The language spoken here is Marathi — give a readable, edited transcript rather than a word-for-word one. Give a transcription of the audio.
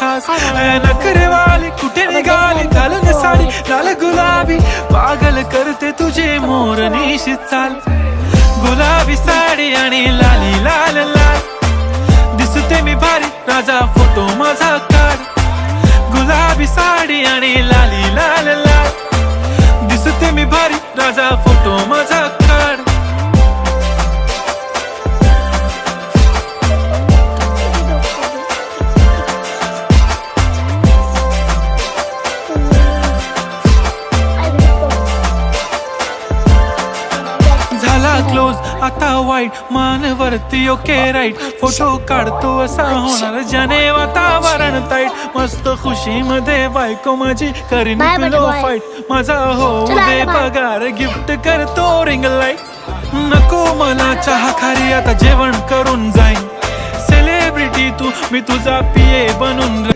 खास नखरेवाली कुठे निघाली घालून साडी लाल गुलाबी पागल करते तुझे मोरनीशी चाल गुलाबी साडी आणि लाली लाल लाल दिसते मी भारी राजा फोटो माझा काढ गुलाबी साडी आणि लाली लाल लाल दिसते मी भारी राजा फोटो माझा काढ क्लोज आता वाईट मानवरती ओके राईट फोटो काढतो असा होणार ज्याने वातावरण ताईट मस्त खुशी मध्ये बायको माझी करीन पिलो फाईट माझा हो दे पगार गिफ्ट करतो रिंग लाईट नको मला चहा खारी आता जेवण करून जाईन सेलिब्रिटी तू मी तुझा पिये बनून